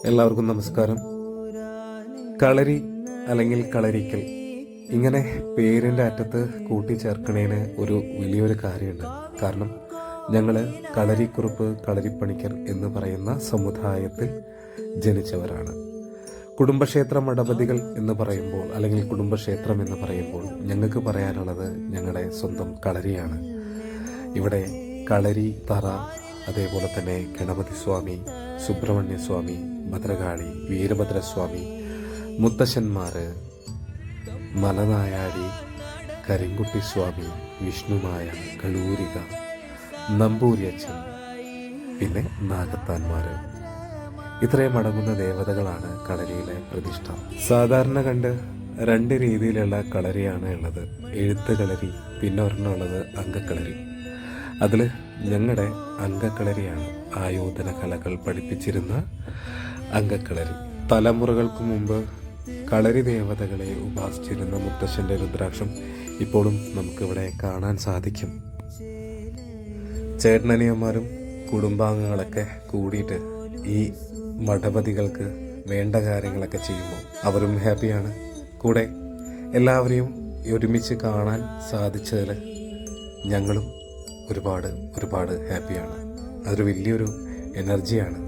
എല്ലാവർക്കും നമസ്കാരം. കളരി അല്ലെങ്കിൽ കളരിക്കൽ ഇങ്ങനെ പേരിൻ്റെ അറ്റത്ത് കൂട്ടിച്ചേർക്കണേന് ഒരു വലിയൊരു കാര്യമുണ്ട്. കാരണം ഞങ്ങൾ കളരിക്കുറുപ്പ് കളരിപ്പണിക്കർ എന്ന് പറയുന്ന സമുദായത്തിൽ ജനിച്ചവരാണ്. കുടുംബക്ഷേത്ര മഠപതികൾ എന്ന് പറയുമ്പോൾ അല്ലെങ്കിൽ കുടുംബക്ഷേത്രം എന്ന് പറയുമ്പോൾ ഞങ്ങൾക്ക് പറയാനുള്ളത് ഞങ്ങളുടെ സ്വന്തം കളരിയാണ്. ഇവിടെ കളരി തറ, അതേപോലെ തന്നെ ഗണപതി സ്വാമി, സുബ്രഹ്മണ്യ സ്വാമി, ഭദ്രകാളി, വീരഭദ്രസ്വാമി, മുത്തശ്ശന്മാർ, മലനായാടി, കരിങ്കുട്ടി സ്വാമി, വിഷ്ണുമായ, കളൂരിക, നമ്പൂരിയച്ഛൻ, പിന്നെ നാഗത്താന്മാർ, ഇത്രയും അടങ്ങുന്ന ദേവതകളാണ് കളരിയിലെ പ്രതിഷ്ഠ. സാധാരണ കണ്ട് രണ്ട് രീതിയിലുള്ള കളരിയാണ് ഉള്ളത്. എഴുത്ത് കളരി, പിന്നെ ഒരെണ്ണമുള്ളത് അങ്കക്കളരി. അതിൽ ഞങ്ങളുടെ അങ്കക്കളരിയാണ് ആയോധന കലകൾ പഠിപ്പിച്ചിരുന്ന അങ്കക്കളരി. തലമുറകൾക്ക് മുമ്പ് കളരി ദേവതകളെ ഉപാസിച്ചിരുന്ന മുത്തശ്ശൻ്റെ രുദ്രാക്ഷം ഇപ്പോഴും നമുക്കിവിടെ കാണാൻ സാധിക്കും. ചേട്ടനനിയന്മാരും കുടുംബാംഗങ്ങളൊക്കെ കൂടിയിട്ട് ഈ മഠപതികൾക്ക് വേണ്ട കാര്യങ്ങളൊക്കെ ചെയ്യുമ്പോൾ അവരും ഹാപ്പിയാണ്. കൂടെ എല്ലാവരെയും ഒരുമിച്ച് കാണാൻ സാധിച്ചതിൽ ഞങ്ങളും ഒരുപാട് ഹാപ്പിയാണ്. അതൊരു വലിയൊരു എനർജിയാണ്.